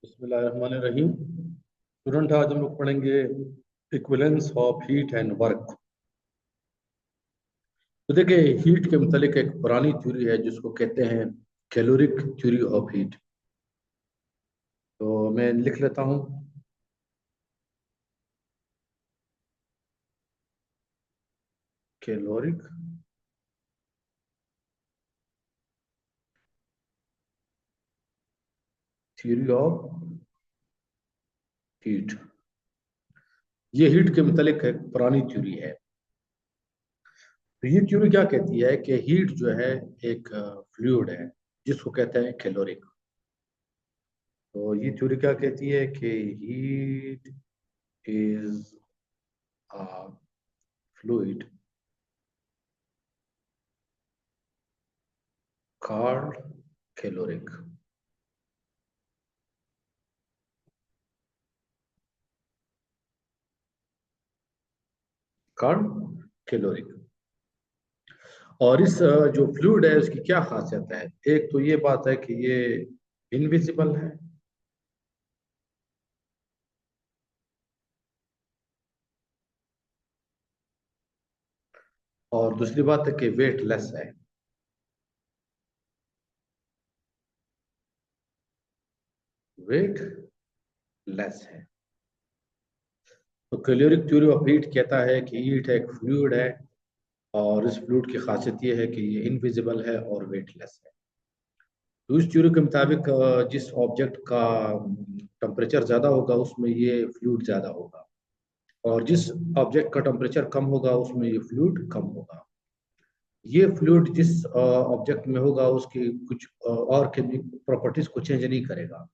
बिस्मिल्लाहिर्रहमानिर्रहीम। स्टूडेंट, आज हम लोग पढ़ेंगे equivalence of heat and work. तो देखिए, हीट के मुतालिक एक पुरानी थ्योरी है जिसको कहते हैं कैलोरिक थ्योरी ऑफ हीट। तो मैं लिख लेता हूँ, कैलोरिक थ्योरी ऑफ हीट। ये हीट के मुतालिक एक पुरानी थ्योरी है। तो ये थ्योरी क्या कहती है कि हीट जो है एक फ्लूइड है जिसको कहते हैं कैलोरिक। तो ये थ्योरी क्या कहती है कि heat is a fluid called caloric। और इस जो फ्लूइड है उसकी क्या खासियत है? एक तो ये बात है कि ये इनविजिबल है, और दूसरी बात है कि वेटलेस है। वेटलेस है। तो कैलोरिक थ्योरी ऑफ हीट कहता है कि हीट एक फ्लूइड है, और इस फ्लूइड की खासियत ये है कि ये इनविजिबल है और वेटलेस है। तो इस थ्योरी के मुताबिक जिस ऑब्जेक्ट का टेम्परेचर ज्यादा होगा उसमें ये फ्लूइड ज्यादा होगा, और जिस ऑब्जेक्ट का टेम्परेचर कम होगा उसमें ये फ्लूइड कम होगा। ये फ्लूइड जिस ऑब्जेक्ट में होगा उसकी कुछ और केमिकल प्रॉपर्टीज को चेंज नहीं करेगा।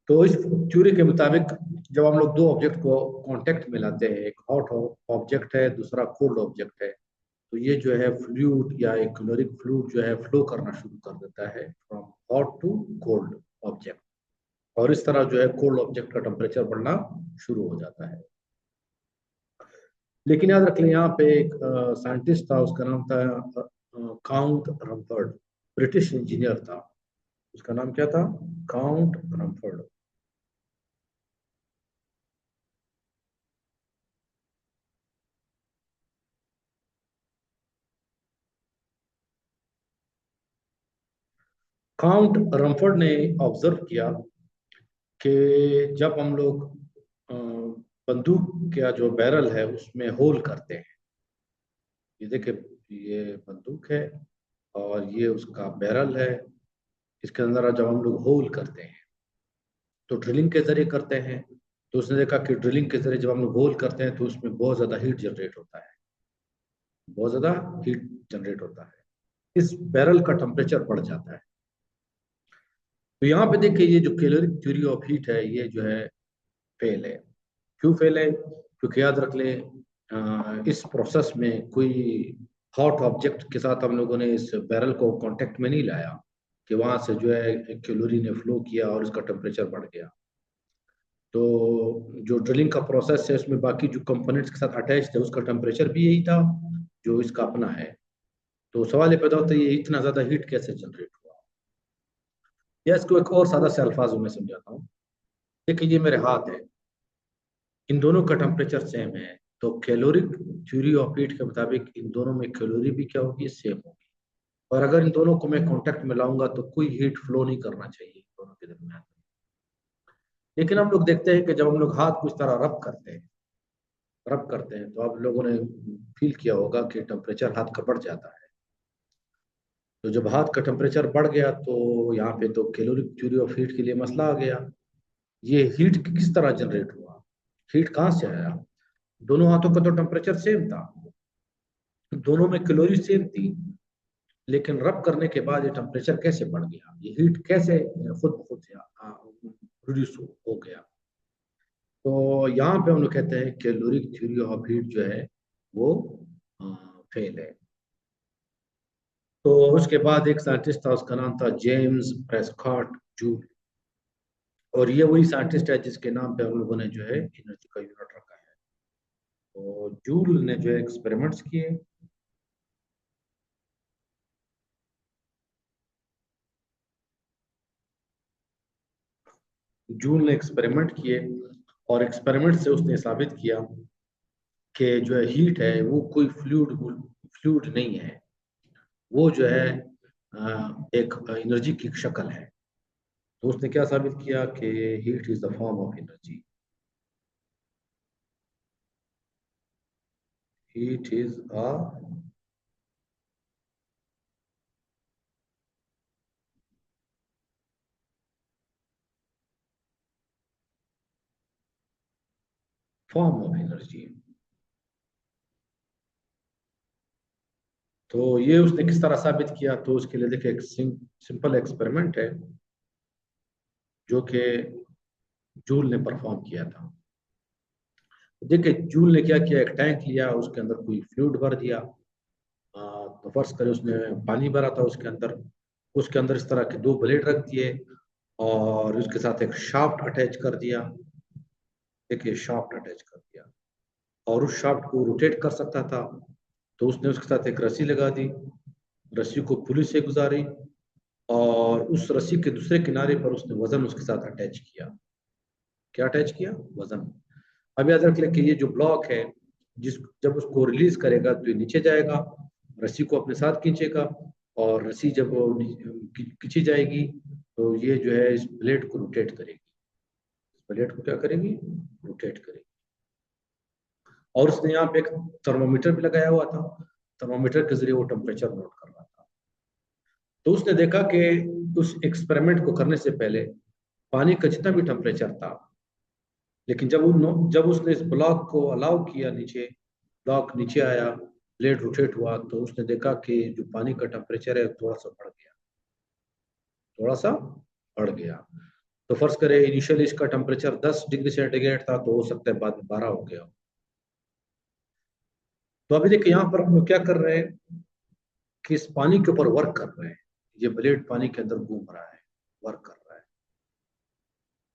तो इस थ्योरी के मुताबिक जब हम लोग दो ऑब्जेक्ट को कांटेक्ट में लाते हैं, एक हॉट ऑब्जेक्ट है, दूसरा कोल्ड ऑब्जेक्ट है, तो ये जो है फ्लूइड या एक कैलोरिक फ्लूइड जो है फ्लो करना शुरू कर देता है from hot to cold object, और इस तरह जो है कोल्ड ऑब्जेक्ट का टेम्परेचर बढ़ना शुरू हो जाता है। लेकिन याद रख लें, यहाँ पे एक साइंटिस्ट था, उसका नाम था काउंट रमफर्ड। ब्रिटिश इंजीनियर था। उसका नाम क्या था? काउंट रमफर्ड। काउंट रमफर्ड ने ऑब्जर्व किया कि जब हम लोग बंदूक का जो बैरल है उसमें होल करते हैं, ये देखिए, ये बंदूक है और ये उसका बैरल है, इसके अंदर जब हम लोग होल करते हैं तो ड्रिलिंग के जरिए करते हैं। तो उसने देखा कि ड्रिलिंग के जरिए जब हम लोग होल करते हैं तो उसमें बहुत ज्यादा हीट जनरेट होता है, बहुत ज्यादा हीट जनरेट होता है, इस बैरल का टेम्परेचर बढ़ जाता है। तो यहाँ पे देखिए, ये जो कैलोरिक थ्योरी ऑफ हीट है ये जो है फेल है। क्यों फेल है? क्योंकि याद रख ले, इस प्रोसेस में कोई हॉट ऑब्जेक्ट के साथ हम लोगों ने इस बैरल को कांटेक्ट में नहीं लाया कि वहां से जो है कैलोरी ने फ्लो किया और इसका टेम्परेचर बढ़ गया। तो जो ड्रिलिंग का प्रोसेस है उसमें बाकी जो कंपोनेंट्स के साथ अटैच थे उसका टेम्परेचर भी यही था जो इसका अपना है। तो सवाल ये पैदा होता है, ये इतना ज्यादा हीट कैसे जनरेट हुआ? या इसको एक और सादा से अल्फाजों में समझाता हूँ। देखिए, ये मेरे हाथ है, इन दोनों का टेम्परेचर सेम है, तो कैलोरिक थ्योरी ऑफ हीट के मुताबिक इन दोनों में कैलोरी भी क्या होगी? सेम होगी। और अगर इन दोनों को मैं कांटेक्ट में लाऊंगा तो कोई हीट फ्लो नहीं करना चाहिए दोनों के दरमियान। लेकिन हम लोग देखते हैं कि जब हम लोग हाथ को इस तरह रब करते हैं तो आप लोगों ने फील किया होगा कि टेम्परेचर हाथ का बढ़ जाता है। तो जब हाथ का टेम्परेचर बढ़ गया तो यहाँ पे तो कैलोरिक थ्योरी ऑफ हीट के लिए मसला आ गया। ये हीट किस तरह जनरेट हुआ? हीट कहाँ से आया? दोनों हाथों का तो टेम्परेचर सेम था, दोनों में कैलोरी सेम थी, लेकिन रब करने के बाद ये टेम्परेचर कैसे बढ़ गया? ये हीट कैसे खुद ब खुद प्रोड्यूस हो गया? तो यहाँ पे हम लोग कहते हैं कैलोरिक थ्योरी ऑफ हीट जो है वो फेल है। तो उसके बाद एक साइंटिस्ट था, उसका नाम था जेम्स प्रेस्कॉट जूल। और ये वही साइंटिस्ट है जिसके नाम पे हम लोगों ने जो है एनर्जी का यूनिट रखा है। तो जूल ने जो है एक्सपेरिमेंट्स किए। जूल ने एक्सपेरिमेंट किए और एक्सपेरिमेंट से उसने साबित किया कि जो है हीट है वो कोई फ्लूइड नहीं है, वो जो है एक एनर्जी की शक्ल है। तो उसने क्या साबित किया कि heat is the form of energy. Heat is a form of energy. तो ये उसने किस तरह साबित किया, तो उसके लिए देखिए एक सिंपल एक्सपेरिमेंट है जो कि जूल ने परफॉर्म किया था। देखिए जूल ने क्या किया, एक टैंक लिया, उसके अंदर कोई फ्लूइड भर दिया। तो फर्ज करें उसने पानी भरा था उसके अंदर, उसके अंदर इस तरह के दो ब्लेड रख दिए और उसके साथ एक शाफ्ट अटैच कर दिया। देखिए शाफ्ट अटैच कर दिया और उस शाफ्ट को रोटेट कर सकता था। तो उसने उसके साथ एक रस्सी लगा दी, रस्सी को पुली से गुजारी और उस रस्सी के दूसरे किनारे पर उसने वजन उसके साथ अटैच किया। क्या अटैच किया? वजन। अब याद रख लें कि ये जो ब्लॉक है, जिस जब उसको रिलीज करेगा तो ये नीचे जाएगा, रस्सी को अपने साथ खींचेगा और रस्सी जब वो खींची जाएगी तो ये जो है इस प्लेट को रोटेट करेगी। इस प्लेट को क्या करेगी? रोटेट करेगी। और उसने यहाँ पे एक थर्मोमीटर भी लगाया हुआ था, थर्मोमीटर के जरिए वो टेम्परेचर नोट कर रहा था। तो उसने देखा कि उस एक्सपेरिमेंट को करने से पहले पानी का जितना भी टेम्परेचर था, लेकिन जब उसने इस ब्लॉक को अलाउ किया नीचे, ब्लॉक नीचे आया, प्लेट रोटेट हुआ, तो उसने देखा कि जो पानी का टेम्परेचर है थोड़ा सा बढ़ गया, थोड़ा सा बढ़ गया। तो फर्ज करें इनिशियली इसका टेम्परेचर 10 डिग्री सेंटीग्रेड था, तो हो सकता है बाद में 12 हो गया। तो अभी देखिए यहाँ पर हम लोग क्या कर रहे हैं कि इस पानी के ऊपर वर्क कर रहे हैं। ये ब्लेड पानी के अंदर घूम रहा है, वर्क कर रहा है।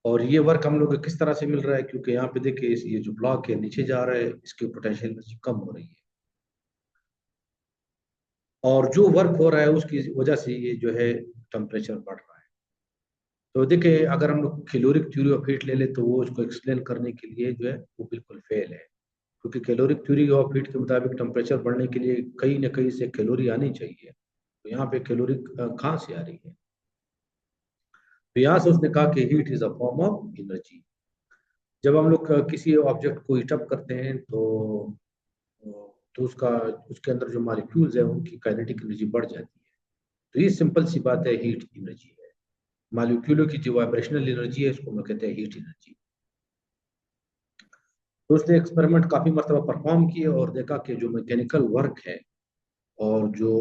और ये वर्क हम लोग को किस तरह से मिल रहा है, क्योंकि यहाँ पे देखिए ये जो ब्लॉक है नीचे जा रहा है, इसकी पोटेंशियल एनर्जी कम हो रही है और जो वर्क हो रहा है उसकी वजह से ये जो है टेम्परेचर बढ़ रहा है। तो देखिए अगर हम लोग कैलोरिक थ्योरी ऑफ हीट ले ले तो वो उसको एक्सप्लेन करने के लिए जो है वो बिल्कुल फेल है, क्योंकि कैलोरिक थ्योरी ऑफ हीट के मुताबिक टेम्परेचर बढ़ने के लिए कहीं ना कहीं से कैलोरी आनी चाहिए। तो यहाँ पे कैलोरी कहाँ से आ रही है? तो यहाँ से उसने कहा कि heat is a form of energy. जब हम लोग किसी ऑब्जेक्ट को हीट अप करते हैं तो उसका उसके अंदर जो मॉलिक्यूल्स है उनकी काइनेटिक एनर्जी बढ़ जाती है। तो ये सिंपल सी बात है, हीट एनर्जी है। मॉलिक्यूलों की जो वाइब्रेशनल एनर्जी है इसको हम लोग कहते हैं हीट एनर्जी। तो उसने एक्सपेरिमेंट काफी मरतबा परफॉर्म किए और देखा कि जो मैकेनिकल वर्क है और जो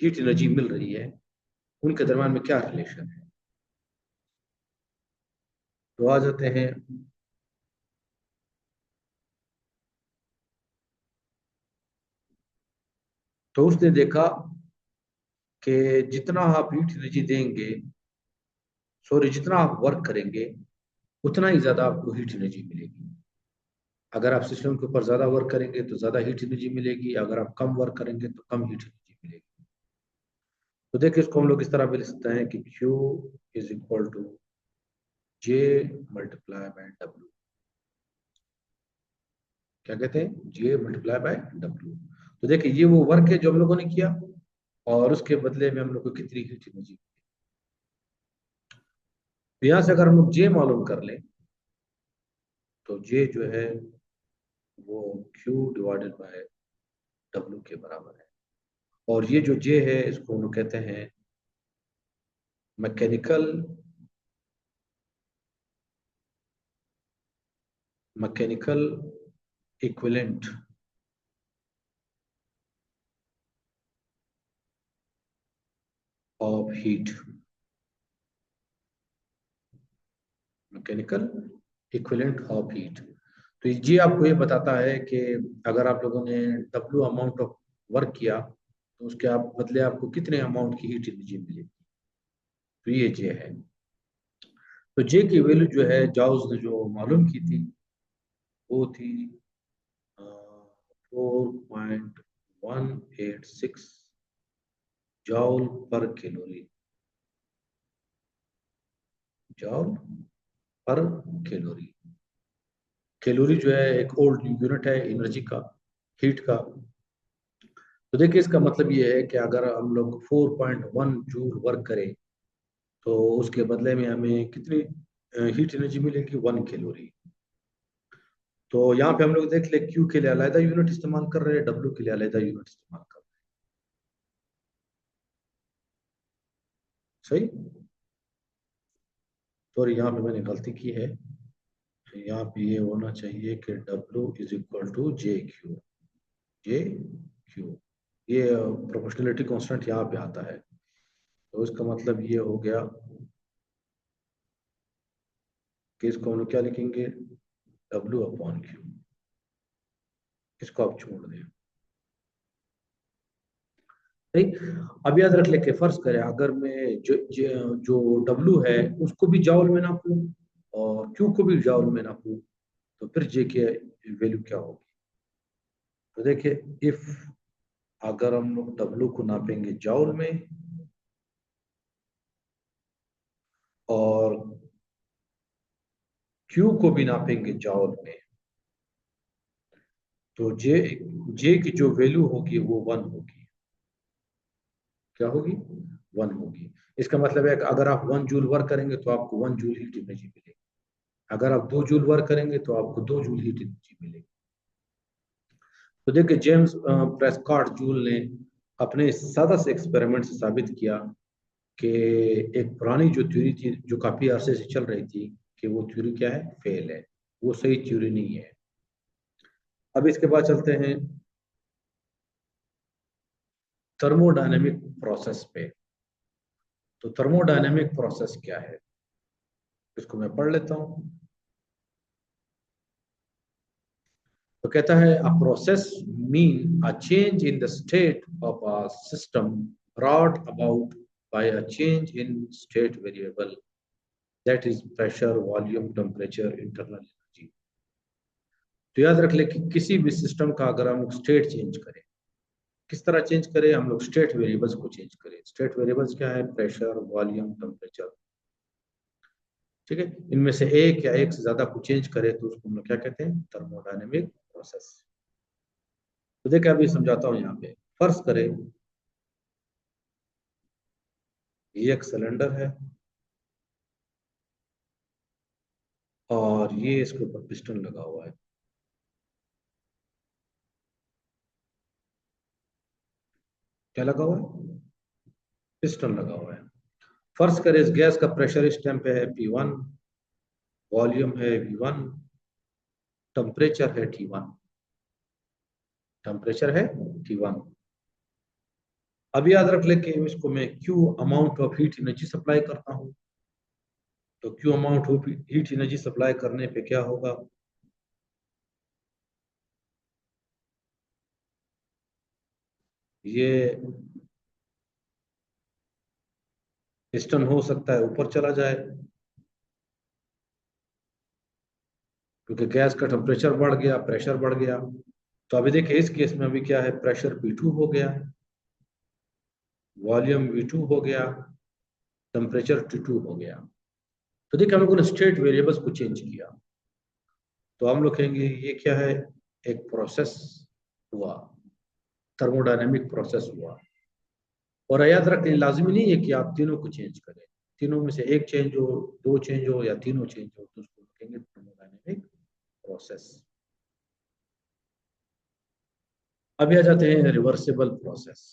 हीट एनर्जी मिल रही है उनके दरम्यान में क्या रिलेशन है। तो आ जाते हैं, तो उसने देखा कि जितना आप हीट एनर्जी देंगे, सॉरी जितना आप वर्क करेंगे उतना ही ज्यादा आपको हीट एनर्जी मिलेगी। अगर आप सिस्टम के ऊपर ज्यादा वर्क करेंगे तो ज्यादा हीट एनर्जी मिलेगी, अगर आप कम वर्क करेंगे तो कम हीट एनर्जी मिलेगी। तो देखिए इसको हम लोग इस तरह भी लिख सकते हैं कि Q is equal to J multiply by W। क्या कहते हैं? J multiply by W। तो देखिए ये वो वर्क है जो हम लोगों ने किया और उसके बदले में हम लोग को कितनी हीट एनर्जी। तो यहाँ से अगर हम लोग J मालूम कर लें तो J जो है वो Q डिवाइडेड बाय W के बराबर है। और ये जो J है इसको हम लोग कहते हैं mechanical mechanical equivalent of heat. Mechanical equivalent of heat. तो ये आपको ये बताता है कि अगर आप लोगों ने W अमाउंट ऑफ वर्क किया तो उसके आप बदले आपको कितने अमाउंट की हीट एनर्जी मिलेगी। तो ये J है। तो J की वैल्यू जो है जाउस ने जो मालूम की थी वो थी 4.186 जॉल पर कैलोरी। जॉल पर कैलोरी। कैलोरी जो है एक ओल्ड यूनिट है एनर्जी का, हीट का। तो देखिए इसका मतलब ये है कि अगर हम लोग 4.1 जूल वर्क करें तो उसके बदले में हमें कितनी हीट एनर्जी मिलेगी, 1 कैलोरी। तो यहाँ पे हम लोग देख ले, क्यू के लिए अलग यूनिट इस्तेमाल कर रहे हैं, डब्ल्यू के लिए अलग यूनिट इस्तेमाल कर रहे हैं। सही। तो यहाँ पे मैंने गलती की है, यहाँ पे ये होना चाहिए कि W is equal to J Q. J Q, ये प्रोपोर्शनलिटी कांस्टेंट यहाँ पे आता है। तो इसका मतलब ये हो गया कि इसको हम लोग क्या लिखेंगे, डब्ल्यू अपॉन क्यू। इसको आप छोड़ दें। सही। अब याद रख ले के फर्ज करें अगर मैं जो डब्ल्यू है उसको भी जाउल में नापूं और क्यू को भी जाउल में नापूं, तो फिर जे के वैल्यू क्या होगी। तो देखिए, इफ अगर हम लोग डब्ल्यू को नापेंगे जाउल में और क्यू को भी नापेंगे जाउल में, तो जे जे की जो वैल्यू होगी वो 1 होगी। क्या होगी, 1 होगी। इसका मतलब है कि अगर आप 1 जूल वर्क करेंगे तो आपको 1 जूल हीट एनर्जी मिलेगी। अगर आप 2 जूल वर्क करेंगे तो आपको 2 जूल हीट एनर्जी मिलेगी। तो देखिए जेम्स प्रेस्कॉट जूल ने अपने सादा से एक्सपेरिमेंट से साबित किया कि एक पुरानी जो थ्योरी थी जो काफी अरसे से चल रही थी, कि वो थ्योरी क्या है, फेल है, वो सही थ्योरी नहीं है। अब इसके बाद चलते हैं थर्मोडायनेमिक प्रोसेस पे। तो थर्मोडायनेमिक प्रोसेस क्या है, इसको मैं पढ़ लेता हूँ। तो कहता है a process mean a change in the state of a system brought about by a change in state variable, that is pressure, volume, temperature, internal energy. तो याद रख ले कि किसी भी सिस्टम का अगर हम स्टेट चेंज करें, किस तरह चेंज करें, हम लोग स्टेट वेरिएबल्स को चेंज करें। स्टेट वेरिएबल्स क्या है, प्रेशर, वॉल्यूम, टेम्परेचर। ठीक है, इनमें से एक या एक से ज्यादा को चेंज करें तो उसको हम लोग क्या कहते हैं, थर्मोडायनेमिक प्रोसेस। तो देखिए अभी समझाता हूँ। यहाँ पे फर्ज करें ये एक सिलेंडर है और ये इसके ऊपर पिस्टन लगा हुआ है। क्या लगा हुआ है, पिस्टन लगा हुआ है। फर्ज करें इस गैस का प्रेशर इस टाइम पे है P1, वॉल्यूम है V1, टेम्परेचर है T1। टेम्परेचर है T1। अब याद रख ले कि इसको मैं Q amount of heat energy supply करता हूँ। तो Q amount of heat energy supply करने पे क्या होगा, ये पिस्टन हो सकता है ऊपर चला जाए क्योंकि गैस का टेम्परेचर बढ़ गया, प्रेशर बढ़ गया। तो अभी देखिए इस केस में अभी क्या है, प्रेशर P2 हो गया, वॉल्यूम V2 हो गया, टेम्परेचर T2 हो गया। तो देखिए हम लोगों ने स्टेट वेरिएबल्स को चेंज किया। तो हम लोग कहेंगे ये क्या है, एक प्रोसेस हुआ, थर्मोडायनेमिक प्रोसेस हुआ। और याद रखिए लाजमी नहीं है कि आप तीनों को चेंज करें, तीनों में से एक चेंज हो, दो चेंज हो या तीनों चेंज हो, तो उसको कहेंगे थर्मोडायनेमिक प्रोसेस। अभी आ जाते हैं reversible process.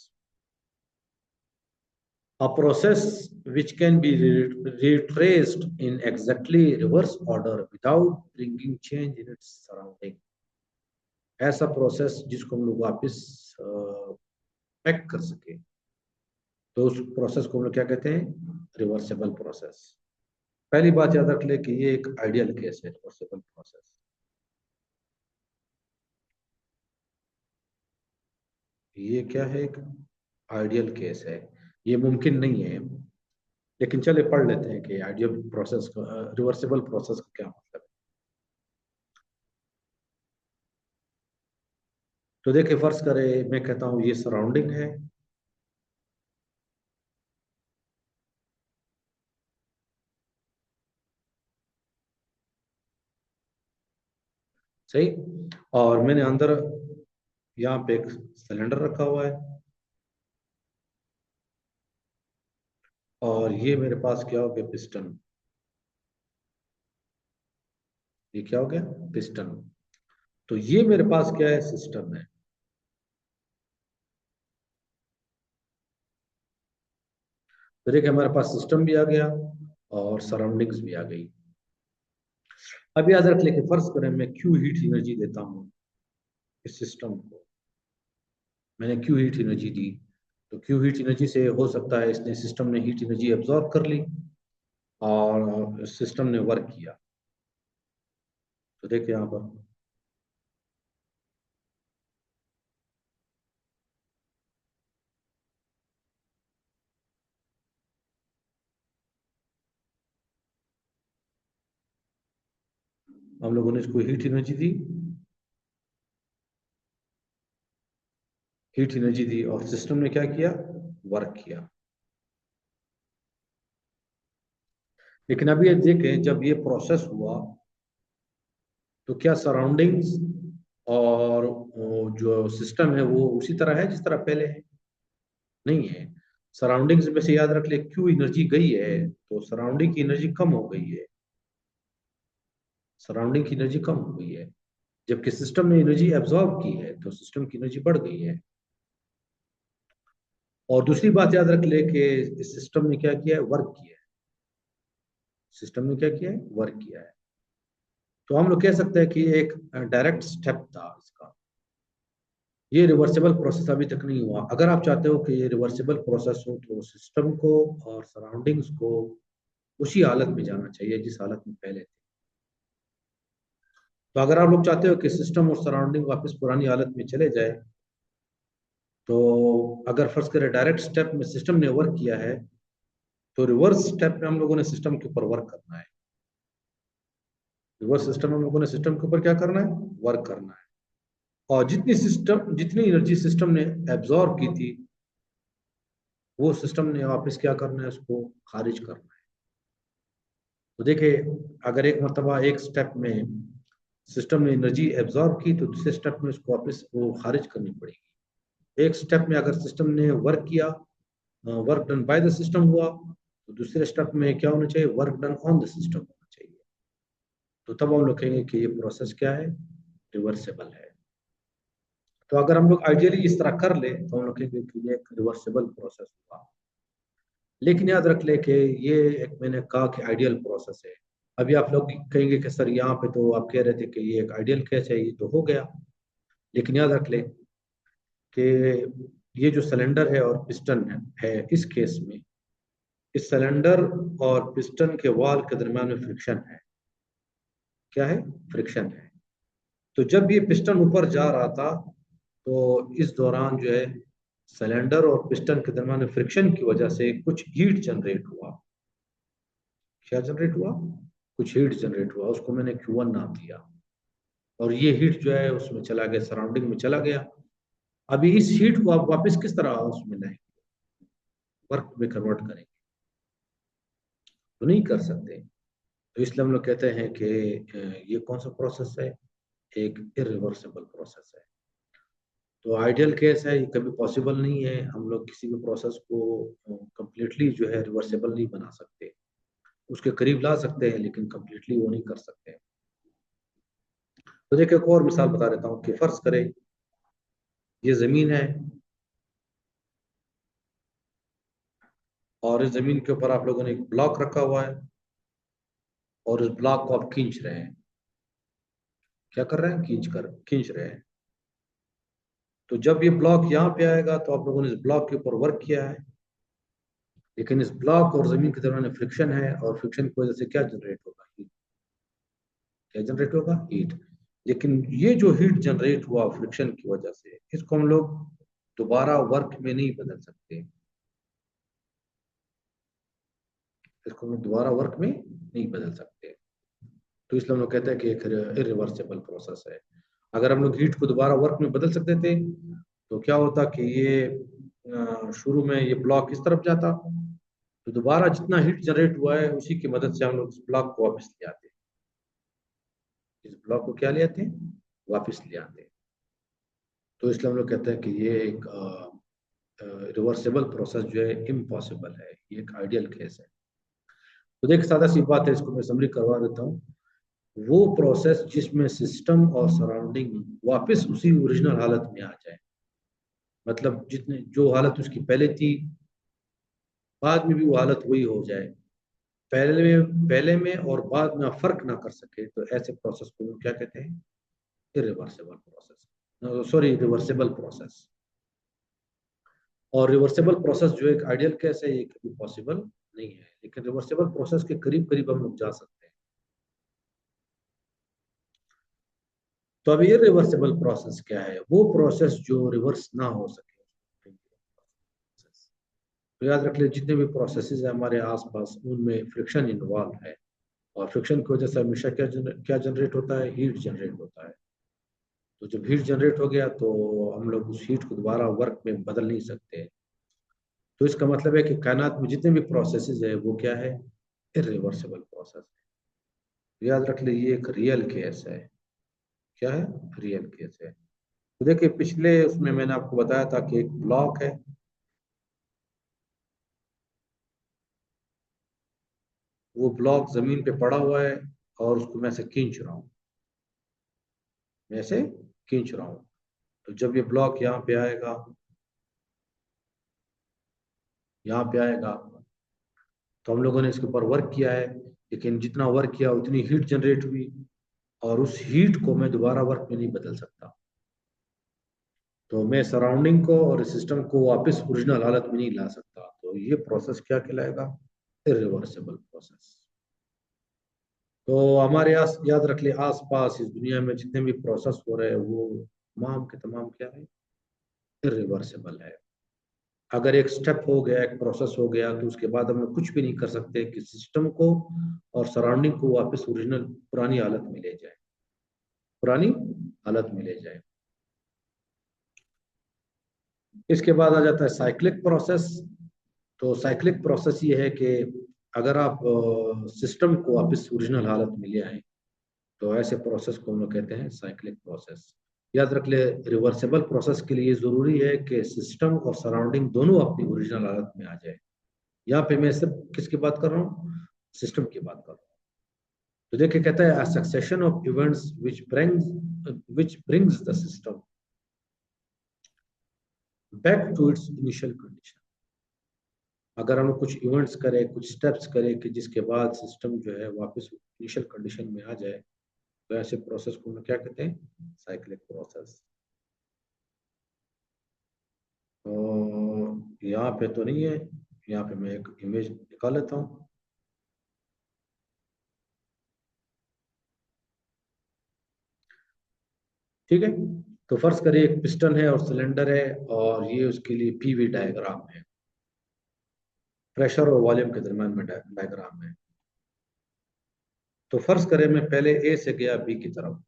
A process which can be retraced in exactly reverse order without bringing change in its surrounding। ऐसा प्रोसेस जिसको हम लोग वापस पैक कर सके, तो उस प्रोसेस को हम लोग क्या कहते हैं, रिवर्सिबल प्रोसेस। पहली बात याद रख ले कि ये एक आइडियल केस है रिवर्सिबल प्रोसेस। ये क्या है, एक आइडियल केस है, ये मुमकिन नहीं है। लेकिन चले पढ़ लेते हैं कि आइडियल प्रोसेस का, रिवर्सिबल प्रोसेस का क्या मतलब है। तो देखिए फर्ज करें मैं कहता हूं ये सराउंडिंग है, सही। और मैंने अंदर यहाँ पे एक सिलेंडर रखा हुआ है, और ये मेरे पास क्या हो गया, पिस्टन। ये क्या हो गया, पिस्टन। तो ये मेरे पास क्या है, सिस्टम है। तो देखिए हमारे पास सिस्टम भी आ गया और सराउंडिंग्स भी आ गई। अब याद रख लेके फर्ज करें मैं क्यू हीट एनर्जी देता हूँ इस सिस्टम को, मैंने क्यू हीट एनर्जी दी, तो क्यू हीट एनर्जी से हो सकता है इसने सिस्टम ने हीट एनर्जी एब्जॉर्ब कर ली और सिस्टम ने वर्क किया। तो देखिए यहाँ पर हम लोगों ने इसको हीट एनर्जी दी, हीट एनर्जी दी और सिस्टम ने क्या किया, वर्क किया। लेकिन अभी ये देखें, जब ये प्रोसेस हुआ तो क्या सराउंडिंग्स और जो सिस्टम है वो उसी तरह है जिस तरह पहले है? नहीं है। सराउंडिंग्स में से याद रख ले क्यू एनर्जी गई है तो सराउंडिंग की एनर्जी कम हो गई है, सराउंडिंग की एनर्जी कम हो गई है, जबकि सिस्टम ने एनर्जी एब्जॉर्ब की है तो सिस्टम की एनर्जी बढ़ गई है। और दूसरी बात याद रख ले कि इस सिस्टम ने क्या किया है, वर्क किया है। सिस्टम ने क्या किया है, वर्क किया है। तो हम लोग कह सकते हैं कि ये एक डायरेक्ट स्टेप था इसका। ये रिवर्सिबल प्रोसेस अभी तक नहीं हुआ। अगर आप चाहते हो कि ये रिवर्सिबल प्रोसेस हो तो सिस्टम को और सराउंडिंग्स को उसी हालत में जाना चाहिए जिस हालत में पहले थे। तो अगर आप लोग चाहते हो कि सिस्टम और सराउंडिंग वापस पुरानी हालत में चले जाए, तो अगर फर्ज करें डायरेक्ट स्टेप में सिस्टम ने वर्क किया है, तो रिवर्स स्टेप में हम लोगों ने सिस्टम के ऊपर वर्क करना है। रिवर्स सिस्टम में हम लोगों ने सिस्टम के ऊपर क्या करना है, वर्क करना है। और जितनी एनर्जी सिस्टम ने एब्जॉर्ब की थी वो सिस्टम ने वापस क्या करना है, उसको खारिज करना है। तो देखिए, अगर एक मरतबा एक स्टेप में सिस्टम ने एनर्जी एब्जॉर्ब की तो दूसरे स्टेप में उसको वापस वो खारिज करनी पड़ेगी। एक स्टेप में अगर सिस्टम ने वर्क किया, work done by the system हुआ, तो दूसरे स्टेप में क्या होना चाहिए, work done on the system होना चाहिए। तो तब हम लोग कहेंगे कि ये प्रोसेस क्या है, रिवर्सेबल है। तो अगर हम लोग आइडियली इस तरह कर ले तो हम लोग कहेंगे कि ये एक रिवर्सेबल प्रोसेस हुआ। लेकिन याद रख ले कि ये एक मैंने कहा कि आइडियल प्रोसेस है। अभी आप लोग कहेंगे कि सर यहाँ पे तो आप कह रहे थे कि ये एक आइडियल केस है, ये तो हो गया। लेकिन याद रख ले कि ये जो सिलेंडर है और पिस्टन है इस केस में, इस सिलेंडर और पिस्टन के वॉल के दरम्यान में फ्रिक्शन है। क्या है, फ्रिक्शन है। तो जब ये पिस्टन ऊपर जा रहा था तो इस दौरान जो है सिलेंडर और पिस्टन के दरम्यान में फ्रिक्शन की वजह से कुछ हीट जनरेट हुआ। क्या जनरेट हुआ, कुछ हीट जनरेट हुआ, उसको मैंने Q1 नाम दिया। और ये हीट जो है उसमें चला गया, सराउंडिंग में चला गया। अभी इस हीट को आप वापस किस तरह उसमें लाएंगे, वर्क में कन्वर्ट करेंगे, तो नहीं कर सकते। तो इसलिए हम लोग कहते हैं कि ये कौन सा प्रोसेस है, एक इरिवर्सिबल प्रोसेस है। तो आइडियल केस है, ये कभी पॉसिबल नहीं है। हम लोग किसी भी प्रोसेस को कंप्लीटली जो है रिवर्सिबल नहीं बना सकते। उसके करीब ला सकते हैं लेकिन कंप्लीटली वो नहीं कर सकते। तो देखिए एक और मिसाल बता देता हूँ कि फर्ज करें ये जमीन है और इस जमीन के ऊपर आप लोगों ने एक ब्लॉक रखा हुआ है और उस ब्लॉक को आप खींच रहे हैं। क्या कर रहे हैं, खींच रहे हैं। तो जब ये ब्लॉक यहाँ पे आएगा तो आप लोगों ने इस ब्लॉक के ऊपर वर्क किया है, लेकिन इस ब्लॉक और जमीन के दरमियान फ्रिक्शन है और फ्रिक्शन की वजह से क्या जनरेट होगा, हीट। क्या जनरेट होगा, हीट। लेकिन ये जो हीट जनरेट हुआ फ्रिक्शन की वजह से, इसको हम लोग दोबारा वर्क में नहीं बदल सकते। इसको हम लोग दोबारा वर्क में नहीं बदल सकते। तो इसलिए हम लोग कहते हैं कि एक इरिवर्सिबल प्रोसेस है। अगर हम लोग हीट को दोबारा वर्क में बदल सकते थे तो क्या होता कि ये शुरू में ये ब्लॉक इस तरफ जाता, तो दोबारा जितना हीट जनरेट हुआ है उसी की मदद से हम लोग इस ब्लॉक को वापस ले आते। इस ब्लॉक को क्या ले आते हैं, वापस ले आते हैं। तो इसलिए हम लोग कहते हैं कि ये एक रिवर्सिबल प्रोसेस जो है इम्पॉसिबल है, ये एक आइडियल केस है। तो देख, सादा सी बात है, इसको मैं समरी करवा देता हूँ। वो प्रोसेस जिसमें सिस्टम और सराउंडिंग वापस उसी ओरिजिनल हालत में आ जाए, मतलब जितने जो हालत उसकी पहले थी, बाद में भी वो हालत वही हो जाए, पहले में और बाद में आप फर्क ना कर सके, तो ऐसे प्रोसेस को हम क्या कहते हैं, irreversible process, sorry, reversible process. और रिवर्सिबल प्रोसेस जो एक आइडियल केस है, ये कभी पॉसिबल नहीं है, लेकिन रिवर्सिबल प्रोसेस के करीब करीब हम लोग जा सकते हैं। तो अब ये रिवर्सिबल प्रोसेस क्या है, वो प्रोसेस जो रिवर्स ना हो सके। तो याद रख ले, जितने भी प्रोसेसेस है हमारे आसपास, उनमें फ्रिक्शन इन्वॉल्व है, और फ्रिक्शन की वजह से हमेशा क्या जनरेट होता है, हीट जनरेट होता है। तो जब हीट जनरेट हो गया तो हम लोग उस हीट को दोबारा वर्क में बदल नहीं सकते। तो इसका मतलब है कि कायनात में जितने भी प्रोसेसेस है वो क्या है, इरिवर्सिबल प्रोसेस है। याद रख ले, ये एक रियल केस है। क्या है, रियल केस है। तो देखिए, पिछले उसमें मैंने आपको बताया था कि एक ब्लॉक है, वो ब्लॉक जमीन पे पड़ा हुआ है, और उसको मैं से खींच रहा हूँ, मैं से खींच रहा हूँ। तो जब ये ब्लॉक यहाँ पे आएगा, तो हम लोगों ने इसके ऊपर वर्क किया है, लेकिन जितना वर्क किया उतनी हीट जनरेट हुई, और उस हीट को मैं दोबारा वर्क में नहीं बदल सकता। तो मैं सराउंडिंग को और सिस्टम को वापस ओरिजिनल हालत में नहीं ला सकता। तो ये प्रोसेस क्या कहलाएगा, इरिवर्सिबल प्रोसेस। तो हमारे याद रख ले, आस पास इस दुनिया में जितने भी प्रोसेस हो रहे हैं वो तमाम के तमाम क्या है, इरिवर्सिबल है। अगर एक स्टेप हो गया, एक प्रोसेस हो गया, तो उसके बाद हम लोग कुछ भी नहीं कर सकते कि सिस्टम को और सराउंडिंग को वापस ओरिजिनल पुरानी हालत में ले जाए, पुरानी हालत में ले जाए। इसके बाद आ जाता है साइक्लिक प्रोसेस। तो साइक्लिक प्रोसेस ये है कि अगर आप सिस्टम को वापस ओरिजिनल हालत में ले आए, तो ऐसे प्रोसेस को हम लोग कहते हैं साइक्लिक प्रोसेस। याद रख ले, रिवर्सिबल प्रोसेस के लिए जरूरी है कि सिस्टम और सराउंडिंग दोनों अपनी ओरिजिनल हालत में आ जाए। यहाँ पे मैं सिर्फ किसकी बात कर रहा हूँ, सिस्टम की बात कर रहा हूँ। तो देखिए, कहता है succession of events which brings the system back to its initial condition. अगर हम कुछ इवेंट्स करें, कुछ स्टेप्स करें कि जिसके बाद सिस्टम जो है वापस इनिशियल कंडीशन में आ जाए, तो ऐसे प्रोसेस को हम क्या कहते हैं, साइक्लिक प्रोसेस। तो यहाँ पे तो नहीं है, यहाँ पे मैं एक इमेज निकाल लेता हूँ। ठीक है, तो फर्ज करिए एक पिस्टन है और सिलेंडर है, और ये उसके लिए पीवी डायग्राम है, प्रेशर और वॉल्यूम के दरम्यान में डायग्राम है। तो फर्ज करें मैं पहले ए से गया बी की तरफ,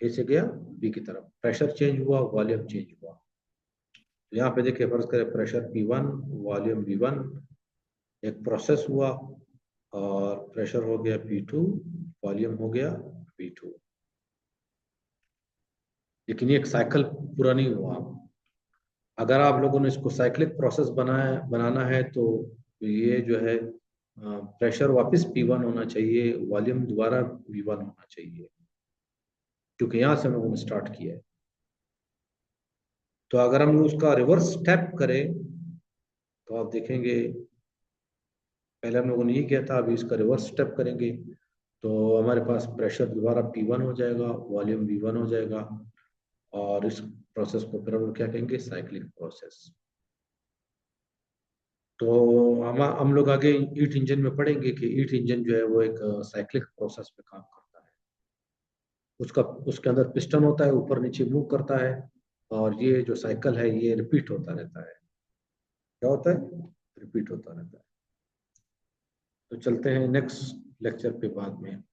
ए से गया बी की तरफ, प्रेशर चेंज हुआ, वॉल्यूम चेंज हुआ। तो यहाँ पे देखिए, फर्ज करें प्रेशर P1, वॉल्यूम V1, एक प्रोसेस हुआ, और प्रेशर हो गया P2, वॉल्यूम हो गया V2। लेकिन ये एक साइकिल पूरा नहीं हुआ। अगर आप लोगों ने इसको साइक्लिक प्रोसेस बनाना है, तो ये जो है, प्रेशर वापस P1 होना चाहिए, वॉल्यूम दोबारा V1 होना चाहिए, क्योंकि यहाँ से हम लोगों ने स्टार्ट किया है। तो अगर हम उसका रिवर्स स्टेप करें, तो आप देखेंगे, पहले हम लोगों ने ये किया था, अभी इसका रिवर्स स्टेप करेंगे, तो हमारे पास प्रेशर दोबारा P1 हो जाएगा, वॉल्यूम V1 हो जाएगा, और इस प्रोसेस को फिर हम लोग क्या कहेंगे, साइक्लिक प्रोसेस। तो हम लोग आगे ईट इंजन में पढ़ेंगे कि ईट इंजन जो है वो एक साइक्लिक प्रोसेस पे काम करता है। उसका उसके अंदर पिस्टन होता है, ऊपर नीचे मूव करता है, और ये जो साइकिल है ये रिपीट होता रहता है। क्या होता है, रिपीट होता रहता है। तो चलते हैं नेक्स्ट लेक्चर पे बाद में।